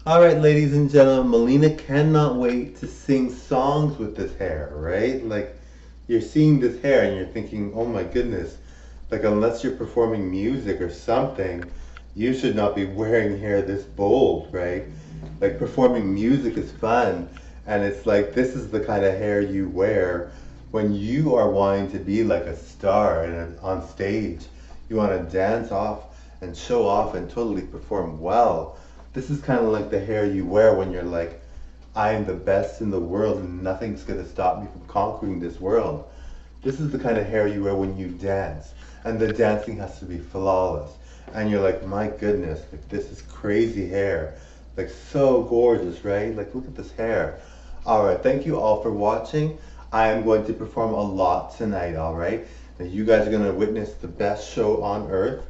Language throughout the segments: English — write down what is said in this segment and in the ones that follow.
All right, ladies and gentlemen, Mileena cannot wait to sing songs with this hair, right? Like, you're seeing this hair and you're thinking, oh my goodness, like, unless you're performing music or something, you should not be wearing hair this bold, right? Like, performing music is fun, and it's like, this is the kind of hair you wear when you are wanting to be like a star and on stage. You want to dance off and show off and totally perform well. This is kind of like the hair you wear when you're like, I am the best in the world and nothing's going to stop me from conquering this world. This is the kind of hair you wear when you dance, and the dancing has to be flawless. And you're like, my goodness, like this is crazy hair. Like so gorgeous, right? Like look at this hair. All right, thank you all for watching. I am going to perform a lot tonight, all right? Now you guys are going to witness the best show on earth.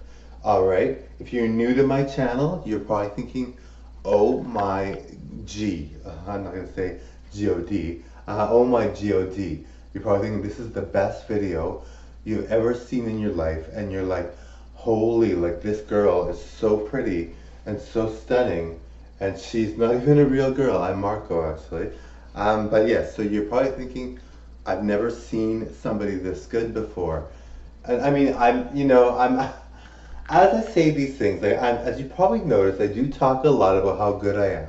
All right. If you're new to my channel, you're probably thinking, "Oh my G." I'm not gonna say God. Oh my God. You're probably thinking this is the best video you've ever seen in your life, and you're like, "Holy! Like this girl is so pretty and so stunning, and she's not even a real girl." I'm Marco, actually. But yes, so you're probably thinking, "I've never seen somebody this good before." And I mean, I'm as I say these things, as you probably noticed, I do talk a lot about how good I am.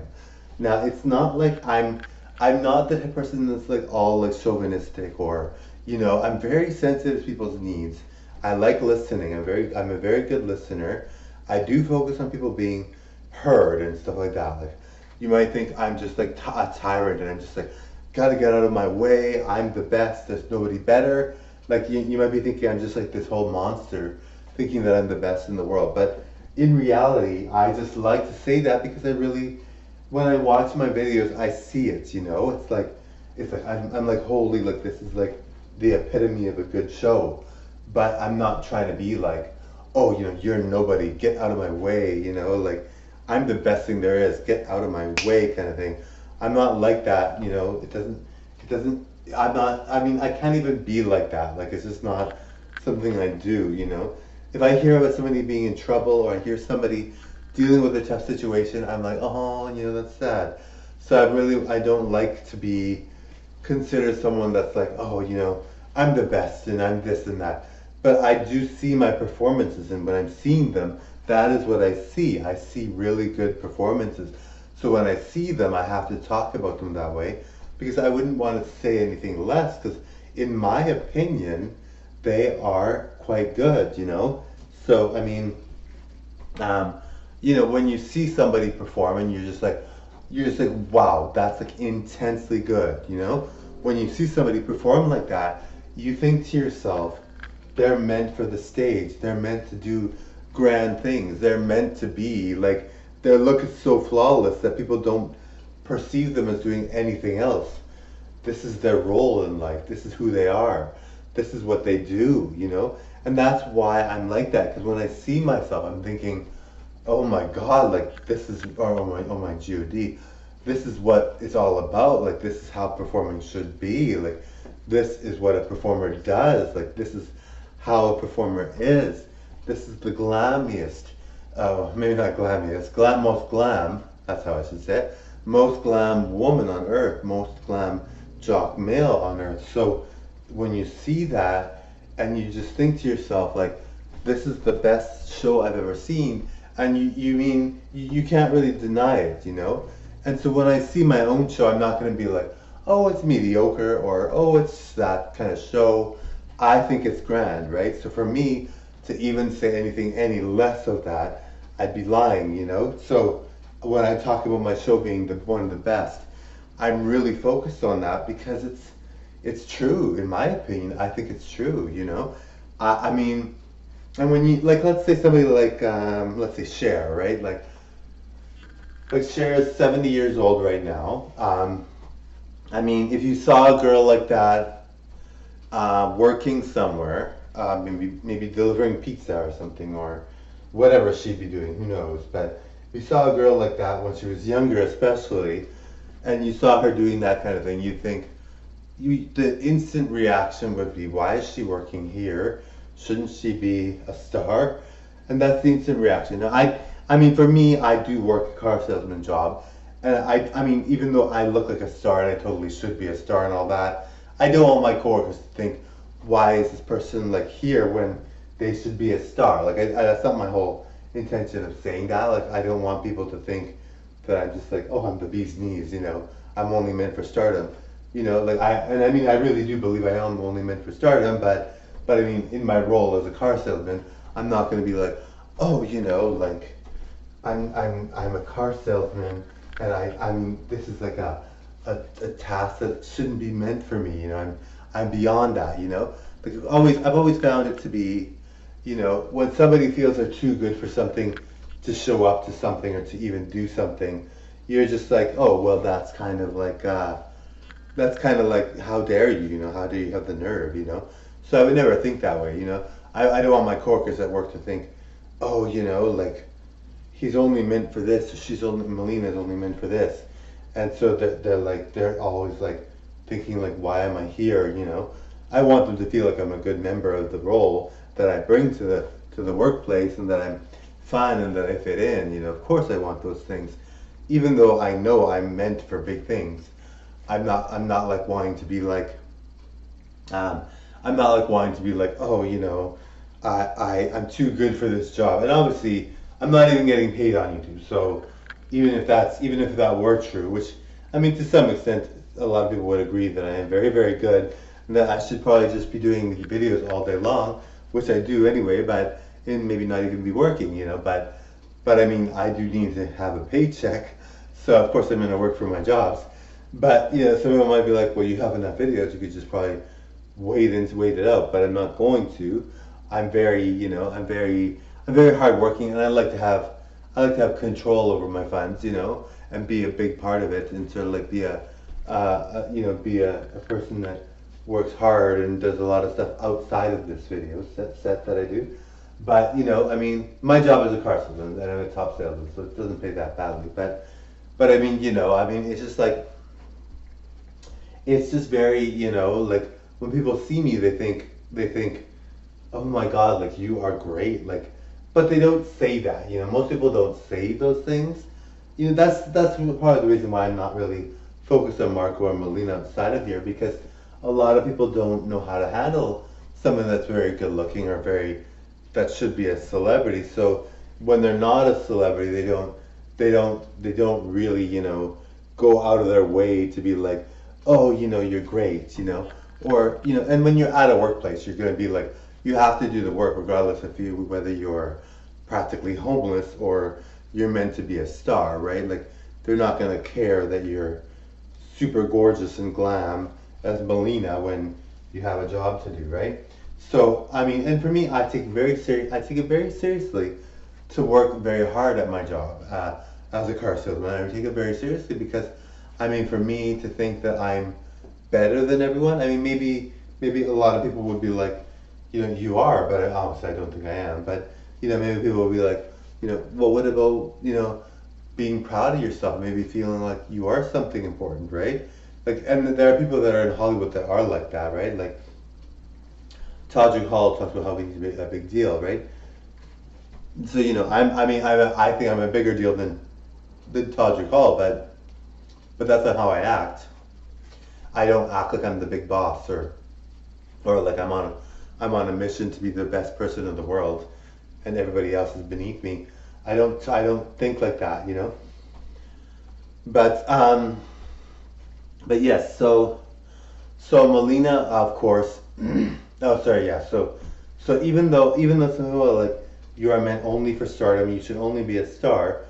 Now, it's not like I'm not the person that's like all like chauvinistic or, I'm very sensitive to people's needs. I like listening. I'm a very good listener. I do focus on people being heard and stuff like that. Like, you might think I'm just like a tyrant and I'm just like, gotta get out of my way. I'm the best. There's nobody better. Like you might be thinking I'm just like this whole monster thinking that I'm the best in the world. But in reality, I just like to say that because when I watch my videos, I see it, it's like I'm like, holy, like this is like the epitome of a good show. But I'm not trying to be like, oh, you're nobody, get out of my way, like I'm the best thing there is, get out of my way kind of thing. I'm not like that, it doesn't, I mean, I can't even be like that. Like, it's just not something I do. If I hear about somebody being in trouble or I hear somebody dealing with a tough situation, I'm like, oh, that's sad. So I don't like to be considered someone that's like, oh, I'm the best and I'm this and that. But I do see my performances, and when I'm seeing them, that is what I see. I see really good performances. So when I see them, I have to talk about them that way because I wouldn't want to say anything less because, in my opinion, they are quite good. So, I mean, um, when you see somebody perform and you're just like, wow, that's like intensely good. When you see somebody perform like that, you think to yourself, they're meant for the stage. They're meant to do grand things. They're meant to be like, their look is so flawless that people don't perceive them as doing anything else. This is their role in life. This is who they are. This is what they do. And that's why I'm like that. Because when I see myself, I'm thinking, oh my God, like this is, oh my God, this is what it's all about. Like this is how performing should be. Like this is what a performer does. Like this is how a performer is. This is the glammiest, maybe not glammiest, most glam, that's how I should say it, most glam woman on earth, most glam jock male on earth. So when you see that and you just think to yourself like, this is the best show I've ever seen, and you can't really deny it. And so when I see my own show, I'm not going to be like, oh, it's mediocre, or oh, it's that kind of show. I think it's grand, right? So for me to even say anything any less of that, I'd be lying. So when I talk about my show being one of the best, I'm really focused on that because it's true, in my opinion. I think it's true. I mean, and when you like, let's say somebody like, let's say Cher, right? Like Cher is 70 years old right now. I mean, if you saw a girl like that working somewhere, maybe delivering pizza or something, or whatever she'd be doing, who knows? But if you saw a girl like that when she was younger, especially, and you saw her doing that kind of thing, you'd think, the instant reaction would be, why is she working here? Shouldn't she be a star? And that's the instant reaction. Now, I mean, for me, I do work a car salesman job, and I mean, even though I look like a star and I totally should be a star and all that, I don't want my coworkers to think, why is this person like here when they should be a star? Like, that's not my whole intention of saying that. Like, I don't want people to think that I'm just like, oh, I'm the bee's knees, you know, I'm only meant for stardom. You know, like and I mean, I really do believe I am only meant for stardom, but I mean, in my role as a car salesman, I'm not going to be like, oh, you know, like, I'm a car salesman, and I'm this is like a task that shouldn't be meant for me. You know, I'm beyond that. You know, like I've always found it to be, you know, when somebody feels they're too good for something to show up to something or to even do something, you're just like, oh well, that's kind of like, how dare you? You know, how do you have the nerve? You know, so I would never think that way. You know, I don't want my coworkers at work to think, oh, you know, like he's only meant for this, or Mileena's only meant for this, and so they're always like thinking like, why am I here? You know, I want them to feel like I'm a good member of the role that I bring to the workplace, and that I'm fun and that I fit in. You know, of course I want those things, even though I know I'm meant for big things. I'm not like wanting to be like um, I'm not like wanting to be like, oh, you know, I'm too good for this job. And obviously, I'm not even getting paid on YouTube. So even if that were true, which I mean, to some extent, a lot of people would agree that I am very, very good, and that I should probably just be doing videos all day long, which I do anyway, but and maybe not even be working, you know. But I mean, I do need to have a paycheck, so of course I'm going to work for my jobs. But you know, some people might be like, well, you have enough videos, you could just probably wait it out, but I'm not going to. I'm very, you know, I'm very hardworking, and I like to have control over my funds, you know, and be a big part of it, and sort of like be you know, be a person that works hard and does a lot of stuff outside of this video set that I do. But you know, I mean, my job is a car salesman, and I'm a top salesman, so it doesn't pay that badly. But I mean, you know, I mean, it's just like it's just very, you know, like when people see me, they think, oh my God, like you are great, like, but they don't say that. You know, most people don't say those things. You know, that's part of the reason why I'm not really focused on Marco or Mileena outside of here, because a lot of people don't know how to handle someone that's very good looking or very that should be a celebrity. So when they're not a celebrity, they don't really, you know, go out of their way to be like, oh, you know, you're great, you know, or you know, and when you're at a workplace, you're going to be like, you have to do the work regardless of whether you're practically homeless or you're meant to be a star, right? Like they're not going to care that you're super gorgeous and glam as Mileena when you have a job to do, right? So I mean, and for me, I take it very seriously to work very hard at my job as a car salesman. I take it very seriously because, I mean, for me to think that I'm better than everyone, I mean, maybe a lot of people would be like, you know, you are, but obviously I don't think I am. But you know, maybe people will be like, you know, well, what about, you know, being proud of yourself, maybe feeling like you are something important, right? Like, and there are people that are in Hollywood that are like that, right? Like Todrick Hall talks about how he's a big deal, right? So you know, I think I'm a bigger deal than Todrick Hall, but that's not how I act. I don't act like I'm the big boss or like I'm on a mission to be the best person in the world, and everybody else is beneath me. I don't think like that, you know. But but yes, so Mileena, of course. Oh, sorry, yeah. So even though some people are like, you are meant only for stardom, you should only be a star.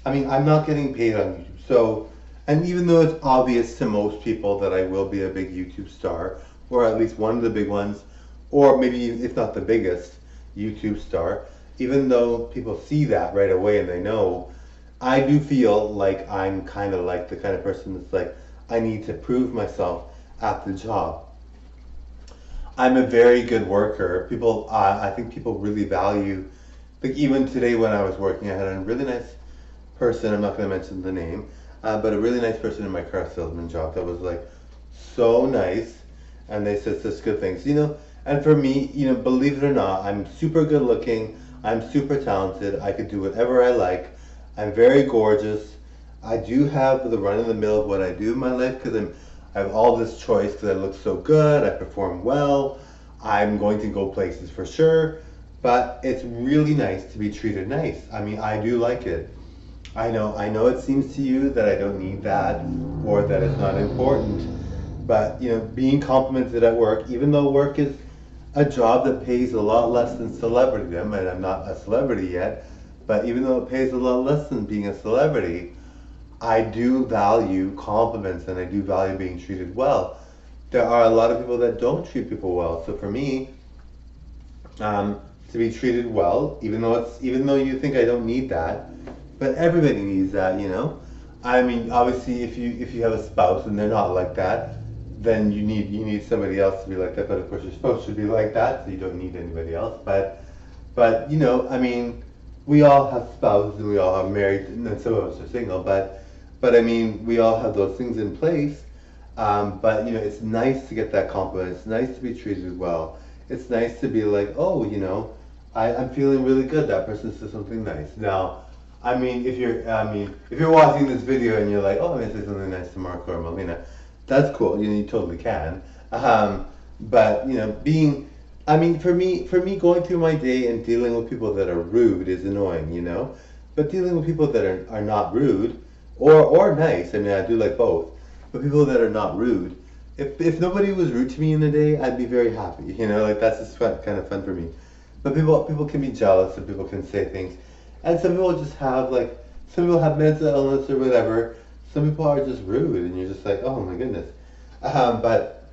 I mean, I'm not getting paid on YouTube, so. And even though it's obvious to most people that I will be a big YouTube star, or at least one of the big ones, or maybe if not the biggest YouTube star, even though people see that right away and they know, I do feel like I'm kind of like the kind of person that's like, I need to prove myself at the job. I'm a very good worker. I think people really value, like even today when I was working, I had a really nice person, I'm not going to mention the name, but a really nice person in my car salesman job that was like so nice, and they said such good things, you know. And for me, you know, believe it or not, I'm super good looking. I'm super talented. I could do whatever I like. I'm very gorgeous. I do have the run of the mill of what I do in my life because I have all this choice because I look so good. I perform well. I'm going to go places for sure. But it's really nice to be treated nice. I mean, I do like it. I know it seems to you that I don't need that or that it's not important. But, being complimented at work, even though work is a job that pays a lot less than celebritydom, and I'm not a celebrity yet, but even though it pays a lot less than being a celebrity, I do value compliments and I do value being treated well. There are a lot of people that don't treat people well. So for me, to be treated well, even though you think I don't need that, but everybody needs that. I mean, obviously, if you have a spouse and they're not like that, then you need somebody else to be like that. But of course, your spouse should be like that, so you don't need anybody else. But I mean, we all have spouses and we all are married, and then some of us are single. But I mean, we all have those things in place. But it's nice to get that compliment. It's nice to be treated well. It's nice to be like, oh, I'm feeling really good. That person said something nice. Now, if you're watching this video and you're like, oh, I'm gonna say something nice to Marco or Mileena, that's cool. You totally can. But for me, going through my day and dealing with people that are rude is annoying. But dealing with people that are not rude or nice, I mean, I do like both. But people that are not rude, if nobody was rude to me in the day, I'd be very happy. Like that's just kind of fun for me. But people can be jealous and people can say things, and some people just have some people have mental illness or whatever. Some people are just rude, and you're just like, oh my goodness. But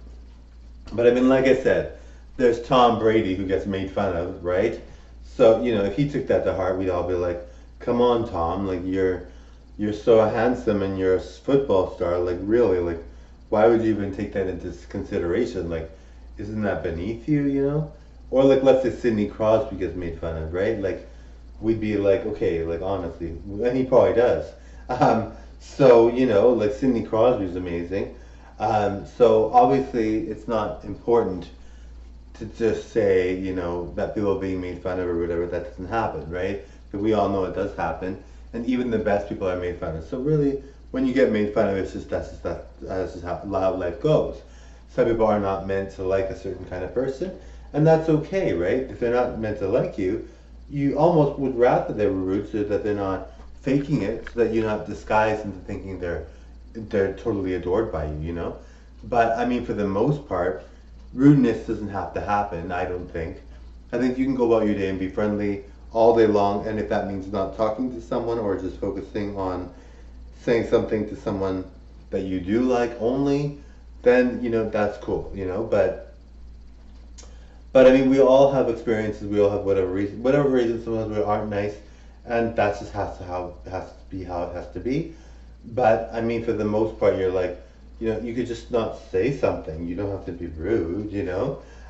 I mean, like I said, there's Tom Brady who gets made fun of, right? So if he took that to heart, we'd all be like, come on, Tom, like you're so handsome and you're a football star. Like really, like why would you even take that into consideration? Like, isn't that beneath you? Or like let's say Sidney Crosby gets made fun of, right? Like we'd be like, okay, like honestly, and he probably does. So like Sidney Crosby's amazing. So obviously it's not important to just say, that people are being made fun of or whatever. That doesn't happen, right? But we all know it does happen, and even the best people are made fun of. So really, when you get made fun of, that's just how life goes. Some people are not meant to like a certain kind of person, and that's okay, right? If they're not meant to like you, you almost would rather they were rude so that they're not faking it, so that you're not disguised into thinking they're totally adored by you. But I mean, for the most part, rudeness doesn't have to happen. I don't think. I think you can go about your day and be friendly all day long, and if that means not talking to someone or just focusing on saying something to someone that you do like only, then that's cool. But I mean, we all have experiences. We all have whatever reason. Sometimes we aren't nice, and that's just has to be how it has to be. But I mean, for the most part, you're like, you could just not say something. You don't have to be rude.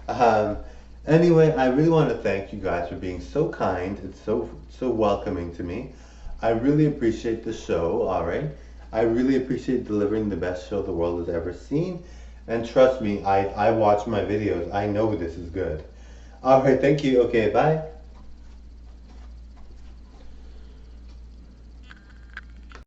Um, anyway, I really want to thank you guys for being so kind and so welcoming to me. I really appreciate the show. All right, I really appreciate delivering the best show the world has ever seen. And trust me, I watch my videos. I know this is good. All right, thank you. Okay, bye.